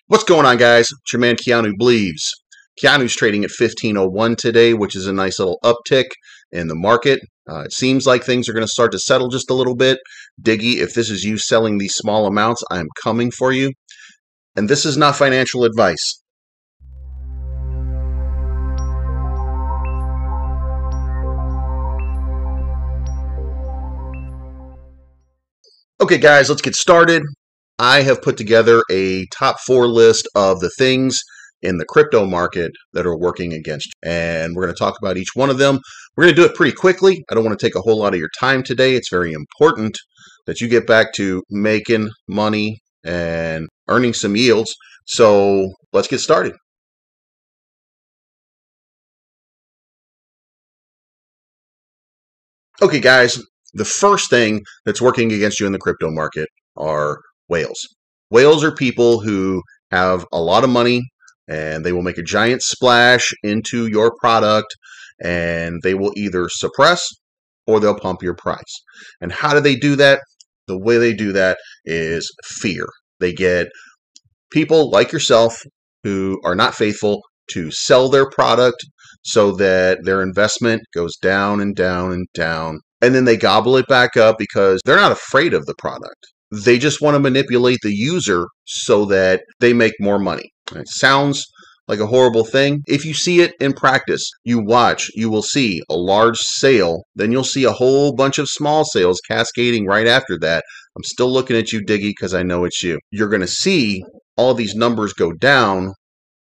What's going on, guys? It's your man Keanu Bleaves. Keanu's trading at 1501 today, which is a nice little uptick in the market. It seems like things are going to start to settle just a little bit. Diggy, if this is you selling these small amounts, I am coming for you. And this is not financial advice. Okay, guys, let's get started. I have put together a top 4 list of the things in the crypto market that are working against you. And we're going to talk about each one of them. We're going to do it pretty quickly. I don't want to take a whole lot of your time today. It's very important that you get back to making money and earning some yields. So let's get started. Okay, guys, the first thing that's working against you in the crypto market are whales. Whales are people who have a lot of money and they will make a giant splash into your product and they will either suppress or they'll pump your price. And how do they do that? The way they do that is fear. They get people like yourself who are not faithful to sell their product so that their investment goes down and down and down. And then they gobble it back up because they're not afraid of the product. They just want to manipulate the user so that they make more money. It sounds like a horrible thing. If you see it in practice, you watch, you will see a large sale, then you'll see a whole bunch of small sales cascading right after that. I'm still looking at you, Diggy, because I know it's you. You're going to see all these numbers go down,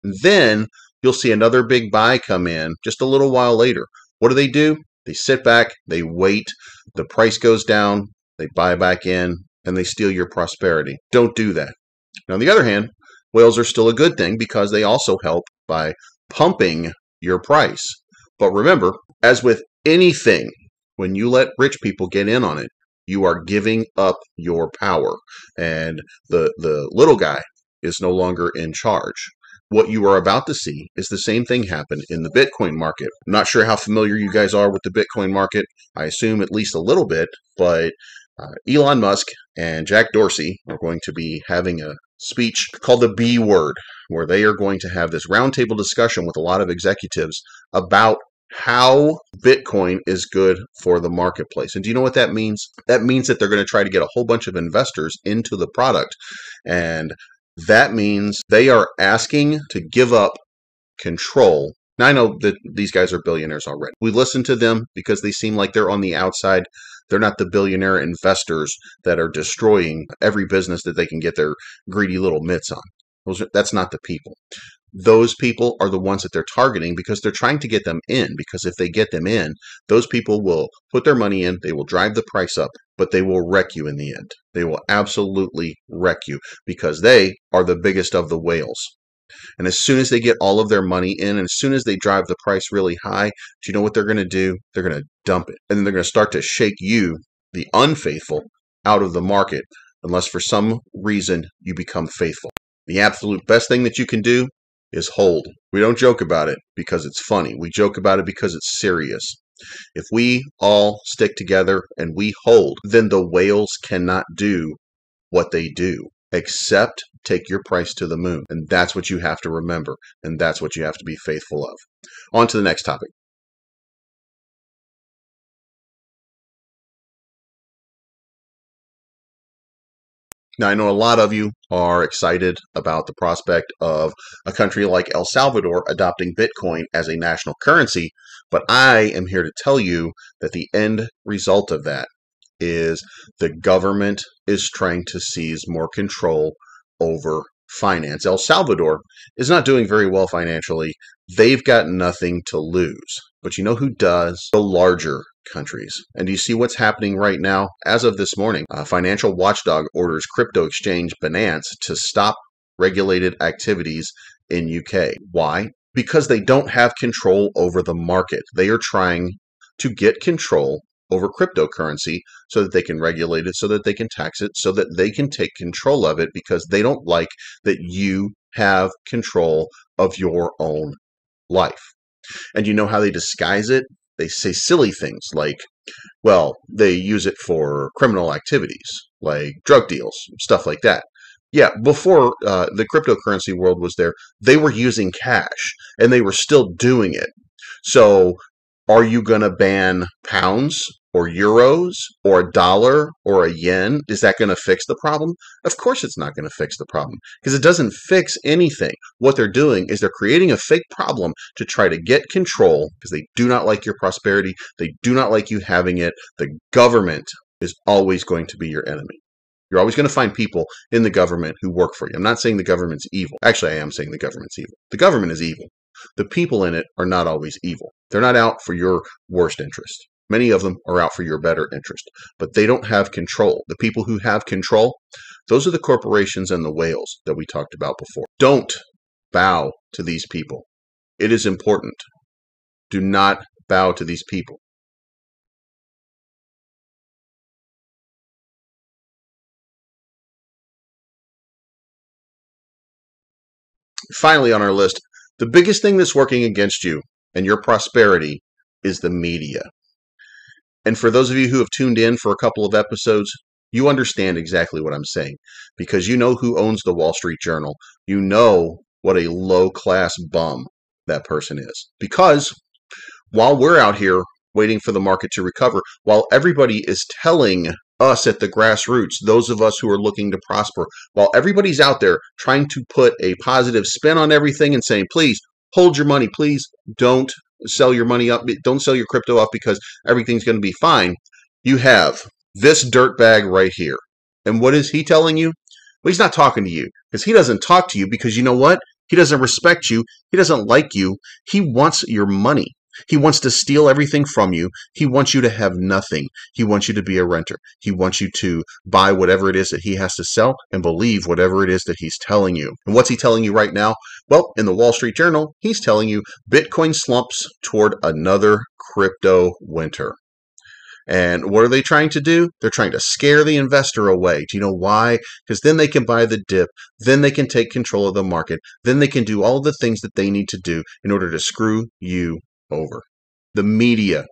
and then you'll see another big buy come in just a little while later. What do? They sit back, they wait, the price goes down, they buy back in, and they steal your prosperity. Don't do that. Now, on the other hand, whales are still a good thing because they also help by pumping your price. But remember, as with anything, when you let rich people get in on it, you are giving up your power. And the little guy is no longer in charge. What you are about to see is the same thing happen in the Bitcoin market. I'm not sure how familiar you guys are with the Bitcoin market. I assume at least a little bit, but Elon Musk and Jack Dorsey are going to be having a speech called the B word, where they are going to have this roundtable discussion with a lot of executives about how Bitcoin is good for the marketplace. And do you know what that means? That means that they're going to try to get a whole bunch of investors into the product. And that means they are asking to give up control. Now, I know that these guys are billionaires already. We listen to them because they seem like they're on the outside. They're not the billionaire investors that are destroying every business that they can get their greedy little mitts on. That's not the people. Those people are the ones that they're targeting because they're trying to get them in. Because if they get them in, those people will put their money in, they will drive the price up, but they will wreck you in the end. They will absolutely wreck you because they are the biggest of the whales. And as soon as they get all of their money in, and as soon as they drive the price really high, do you know what they're going to do? They're going to dump it. And then they're going to start to shake you, the unfaithful, out of the market, unless for some reason you become faithful. The absolute best thing that you can do is hold. We don't joke about it because it's funny. We joke about it because it's serious. If we all stick together and we hold, then the whales cannot do what they do, except take your price to the moon. And that's what you have to remember. And that's what you have to be faithful of. On to the next topic. Now, I know a lot of you are excited about the prospect of a country like El Salvador adopting Bitcoin as a national currency, but I am here to tell you that the end result of that is the government is trying to seize more control over finance. El Salvador is not doing very well financially. They've got nothing to lose. But you know who does? The larger countries. And do you see what's happening right now? As of this morning, a financial watchdog orders crypto exchange Binance to stop regulated activities in UK. Why? Because they don't have control over the market. They are trying to get control over cryptocurrency so that they can regulate it, so that they can tax it, so that they can take control of it because they don't like that you have control of your own life. And you know how they disguise it? They say silly things like, well, they use it for criminal activities, like drug deals, stuff like that. Yeah, before the cryptocurrency world was there, they were using cash and they were still doing it. So, are you going to ban pounds or euros or a dollar or a yen? Is that going to fix the problem? Of course, it's not going to fix the problem because it doesn't fix anything. What they're doing is they're creating a fake problem to try to get control because they do not like your prosperity. They do not like you having it. The government is always going to be your enemy. You're always going to find people in the government who work for you. I'm not saying the government's evil. Actually, I am saying the government's evil. The government is evil. The people in it are not always evil. They're not out for your worst interest. Many of them are out for your better interest, but they don't have control. The people who have control, those are the corporations and the whales that we talked about before. Don't bow to these people. It is important. Do not bow to these people. Finally, on our list, the biggest thing that's working against you and your prosperity is the media. And for those of you who have tuned in for a couple of episodes, you understand exactly what I'm saying because you know who owns the Wall Street Journal. You know what a low class bum that person is. Because while we're out here waiting for the market to recover, while everybody is telling us at the grassroots, those of us who are looking to prosper, while everybody's out there trying to put a positive spin on everything and saying, please hold your money, please don't sell your money up, don't sell your crypto up because everything's going to be fine. You have this dirtbag right here. And what is he telling you? Well, he's not talking to you because he doesn't talk to you because you know what? He doesn't respect you. He doesn't like you. He wants your money. He wants to steal everything from you. He wants you to have nothing. He wants you to be a renter. He wants you to buy whatever it is that he has to sell and believe whatever it is that he's telling you. And what's he telling you right now? Well, in the Wall Street Journal, he's telling you Bitcoin slumps toward another crypto winter. And what are they trying to do? They're trying to scare the investor away. Do you know why? Because then they can buy the dip. Then they can take control of the market. Then they can do all the things that they need to do in order to screw you over. The media.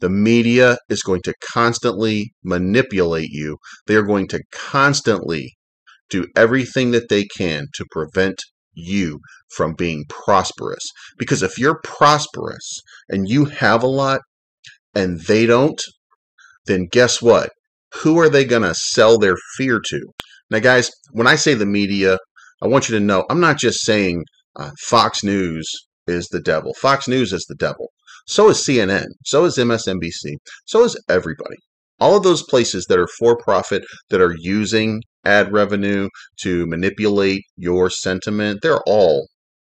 The media is going to constantly manipulate you. They are going to constantly do everything that they can to prevent you from being prosperous. Because if you're prosperous and you have a lot and they don't, then guess what? Who are they going to sell their fear to? Now, guys, when I say the media, I want you to know I'm not just saying Fox News is the devil. Fox News is the devil. So is CNN. So is MSNBC. So is everybody. All of those places that are for profit, that are using ad revenue to manipulate your sentiment, they're all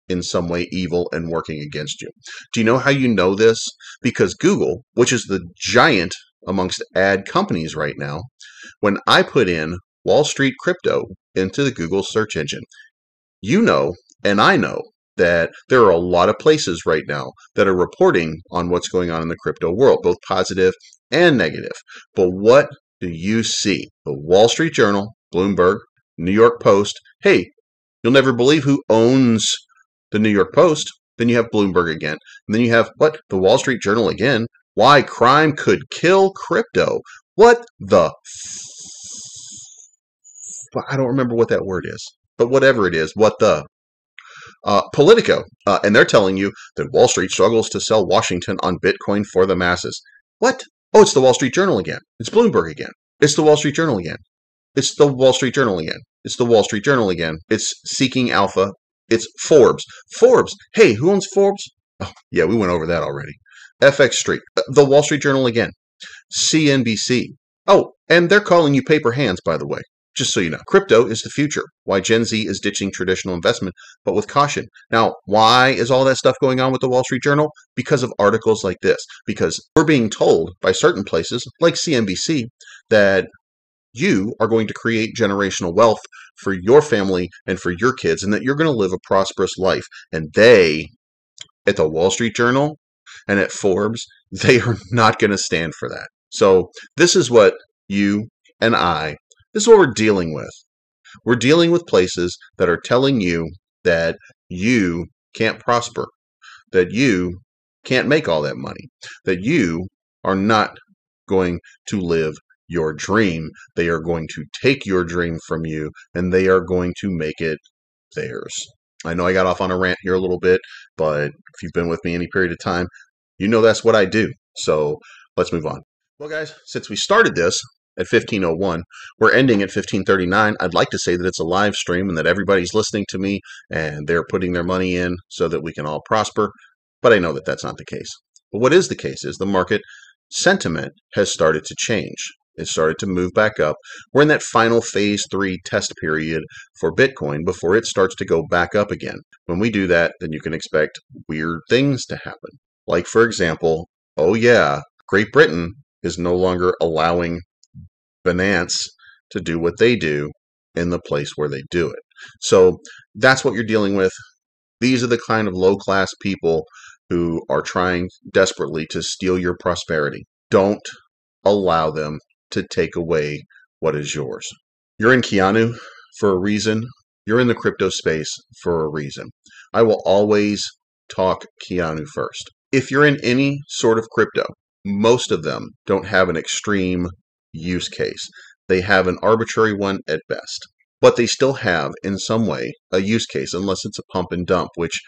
in some way evil and working against you. Do you know how you know this? Because Google, which is the giant amongst ad companies right now, when I put in Wall Street crypto into the Google search engine, you know, and I know that there are a lot of places right now that are reporting on what's going on in the crypto world, both positive and negative. But what do you see? The Wall Street Journal, Bloomberg, New York Post. Hey, you'll never believe who owns the New York Post. Then you have Bloomberg again. And then you have what? The Wall Street Journal again. Why crime could kill crypto. What the I don't remember what that word is. But whatever it is, what the Politico, and they're telling you that Wall Street struggles to sell Washington on Bitcoin for the masses. What? Oh, it's the Wall Street Journal again. It's Bloomberg again. It's the Wall Street Journal again. It's the Wall Street Journal again. It's the Wall Street Journal again. It's Seeking Alpha. It's Forbes. Forbes. Hey, who owns Forbes? Oh, yeah, we went over that already. FX Street. The Wall Street Journal again. CNBC. Oh, and they're calling you paper hands, by the way. Just so you know, crypto is the future. Why Gen Z is ditching traditional investment, but with caution. Now, why is all that stuff going on with the Wall Street Journal? Because of articles like this. Because we're being told by certain places, like CNBC, that you are going to create generational wealth for your family and for your kids, and that you're going to live a prosperous life. And they, at the Wall Street Journal and at Forbes, they are not going to stand for that. So this is what you and this is what we're dealing with. We're dealing with places that are telling you that you can't prosper, that you can't make all that money, that you are not going to live your dream. They are going to take your dream from you and they are going to make it theirs. I know I got off on a rant here a little bit, but if you've been with me any period of time, you know that's what I do. So let's move on. Well, guys, since we started this at 15:01, we're ending at 15:39. I'd like to say that it's a live stream and that everybody's listening to me and they're putting their money in so that we can all prosper, but I know that that's not the case. But what is the case is the market sentiment has started to change. It started to move back up. We're in that final phase 3 test period for Bitcoin before it starts to go back up again. When we do that, then you can expect weird things to happen. Like, for example, oh yeah, Great Britain is no longer allowing Binance to do what they do in the place where they do it. So that's what you're dealing with. These are the kind of low-class people who are trying desperately to steal your prosperity. Don't allow them to take away what is yours. You're in Keanu for a reason. You're in the crypto space for a reason. I will always talk Keanu first. If you're in any sort of crypto, most of them don't have an extreme use case. They have an arbitrary one at best. But they still have, in some way, a use case, unless it's a pump and dump, which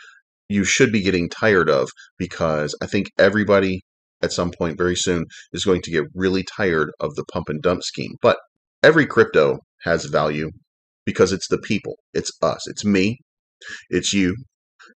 you should be getting tired of because I think everybody at some point very soon is going to get really tired of the pump and dump scheme. But every crypto has value because it's the people. It's us. It's me. It's you.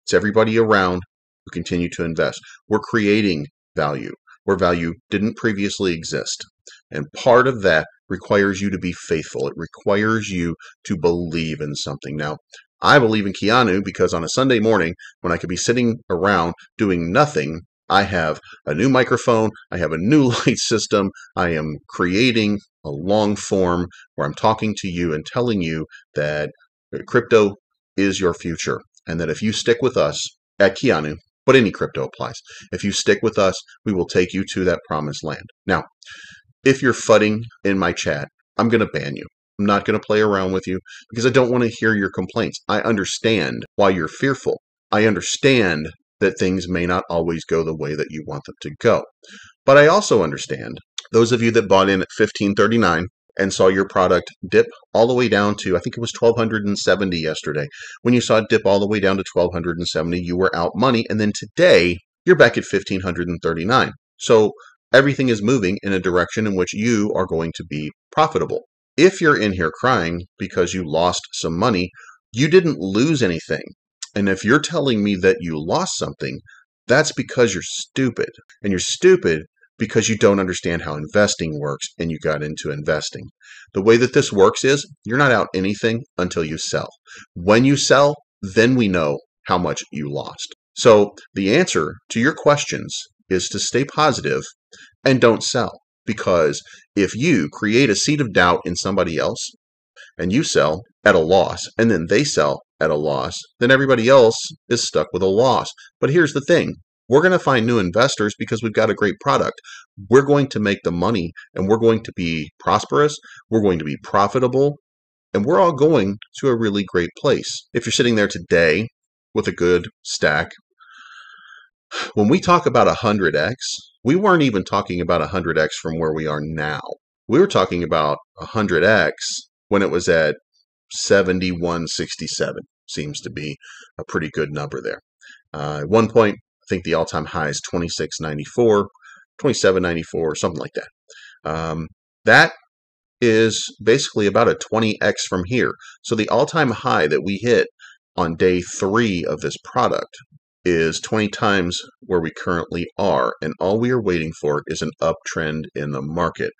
It's everybody around who continue to invest. We're creating value where value didn't previously exist. And part of that requires you to be faithful. It requires you to believe in something. Now, I believe in Keanu because on a Sunday morning, when I could be sitting around doing nothing, I have a new microphone, I have a new light system, I am creating a long form where I'm talking to you and telling you that crypto is your future, and that if you stick with us at Keanu, but any crypto applies, if you stick with us, we will take you to that promised land. Now, if you're fudding in my chat, I'm going to ban you. I'm not going to play around with you because I don't want to hear your complaints. I understand why you're fearful. I understand that things may not always go the way that you want them to go. But I also understand those of you that bought in at 1539 and saw your product dip all the way down to, I think it was 1270 yesterday. When you saw it dip all the way down to 1270, you were out money. And then today, you're back at 1539. So everything is moving in a direction in which you are going to be profitable. If you're in here crying because you lost some money, you didn't lose anything. And if you're telling me that you lost something, that's because you're stupid. And you're stupid because you don't understand how investing works and you got into investing. The way that this works is you're not out anything until you sell. When you sell, then we know how much you lost. So the answer to your questions is to stay positive and don't sell. Because if you create a seed of doubt in somebody else and you sell at a loss and then they sell at a loss, then everybody else is stuck with a loss. But here's the thing. We're going to find new investors because we've got a great product. We're going to make the money and we're going to be prosperous. We're going to be profitable and we're all going to a really great place. If you're sitting there today with a good stack, when we talk about 100x, we weren't even talking about 100x from where we are now. We were talking about 100x when it was at 71.67. Seems to be a pretty good number there. At one point, I think the all-time high is 26.94, 27.94, something like that. That is basically about a 20x from here. So the all-time high that we hit on day 3 of this product is 20 times where we currently are. And all we are waiting for is an uptrend in the market.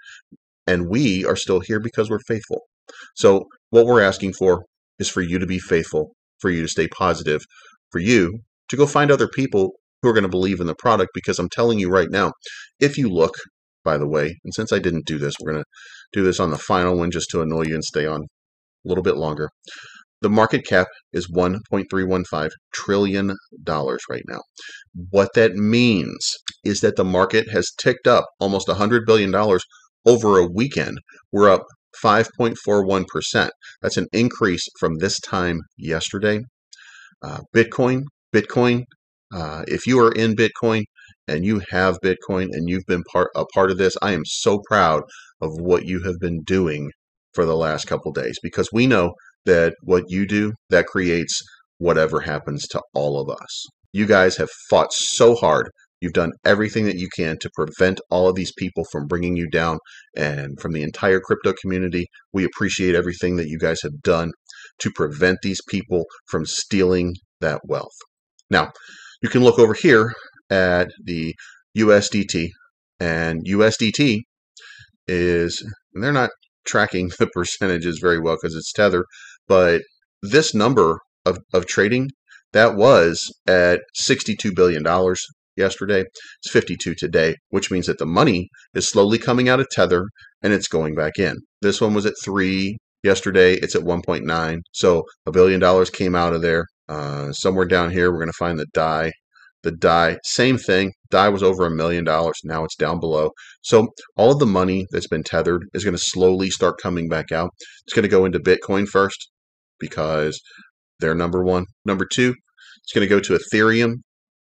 And we are still here because we're faithful. So what we're asking for is for you to be faithful, for you to stay positive, for you to go find other people who are going to believe in the product. Because I'm telling you right now, if you look, by the way, and since I didn't do this, we're going to do this on the final one just to annoy you and stay on a little bit longer. The market cap is $1.315 trillion right now. What that means is that the market has ticked up almost $100 billion over a weekend. We're up 5.41%. That's an increase from this time yesterday. Bitcoin, if you are in Bitcoin and you have Bitcoin and you've been a part of this, I am so proud of what you have been doing for the last couple days, because we know that what you do, that creates whatever happens to all of us. You guys have fought so hard. You've done everything that you can to prevent all of these people from bringing you down. And from the entire crypto community, we appreciate everything that you guys have done to prevent these people from stealing that wealth. Now, you can look over here at the USDT, and USDT is, and they're not tracking the percentages very well because it's Tether, but this number of trading, that was at $62 billion yesterday. It's 52 today, which means that the money is slowly coming out of Tether and it's going back in. This one was at 3 yesterday. It's at 1.9. So $1 billion came out of there. Somewhere down here, we're going to find the DAI. The DAI, same thing. DAI was over $1 million. Now it's down below. So all of the money that's been tethered is going to slowly start coming back out. It's going to go into Bitcoin first because they're number one. Number two, it's going to go to Ethereum.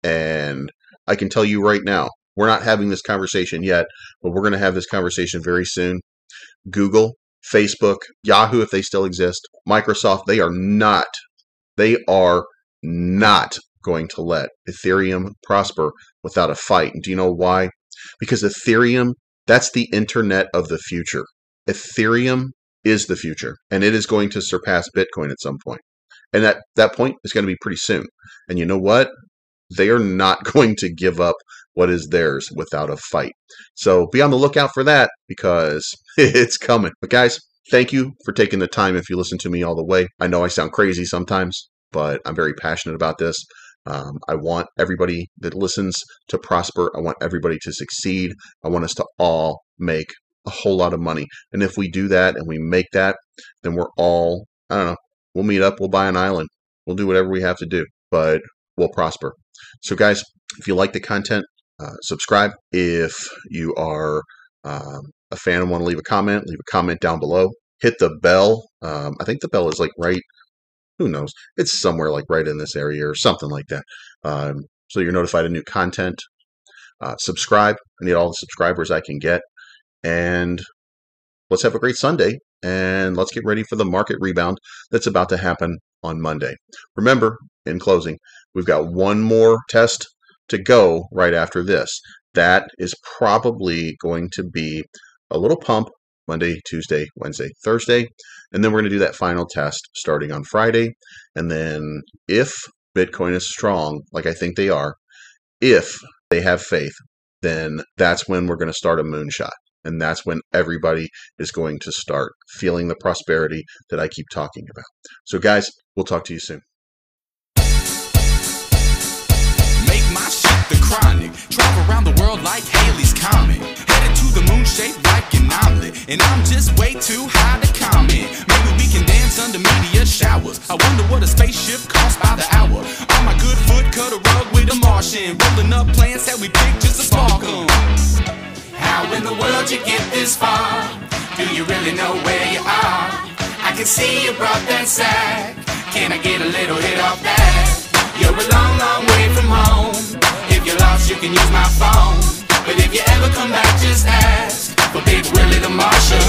And I can tell you right now, we're not having this conversation yet, but we're going to have this conversation very soon. Google, Facebook, Yahoo, if they still exist, Microsoft, they are not going to let Ethereum prosper without a fight. And do you know why? Because Ethereum, that's the internet of the future. Ethereum is the future, and it is going to surpass Bitcoin at some point. And that point is going to be pretty soon. And you know what? They are not going to give up what is theirs without a fight. So be on the lookout for that because it's coming. But guys, thank you for taking the time if you listen to me all the way. I know I sound crazy sometimes, but I'm very passionate about this. I want everybody that listens to prosper. I want everybody to succeed. I want us to all make a whole lot of money. And if we do that and we make that, then we're all, I don't know, we'll meet up, we'll buy an island, we'll do whatever we have to do, but we'll prosper. So guys, if you like the content, subscribe. If you are a fan and want to leave a comment down below. Hit the bell. I think the bell is like right, who knows? It's somewhere like right in this area or something like that. So you're notified of new content. Subscribe. I need all the subscribers I can get. And let's have a great Sunday. And let's get ready for the market rebound that's about to happen on Monday. Remember, in closing, we've got one more test to go right after this. That is probably going to be a little pump Monday, Tuesday, Wednesday, Thursday. And then we're going to do that final test starting on Friday. And then if Bitcoin is strong, like I think they are, if they have faith, then that's when we're going to start a moonshot. And that's when everybody is going to start feeling the prosperity that I keep talking about. So guys, we'll talk to you soon. Make my shit the chronic. Travel around the world like Haley's Comet. Headed to the moon shaped like an omelet. And I'm just way too high to comment. Maybe we can dance under meteor showers. I wonder what a spaceship costs by the hour. On my good foot, cut a rug with a Martian. Rolling up plans that we picked just to spark 'em. How in the world you get this far? Do you really know where you are? I can see you brought that sack. Can I get a little hit off that? You're a long, long way from home. If you're lost, you can use my phone. But if you ever come back, just ask for Big Willie the Marshal.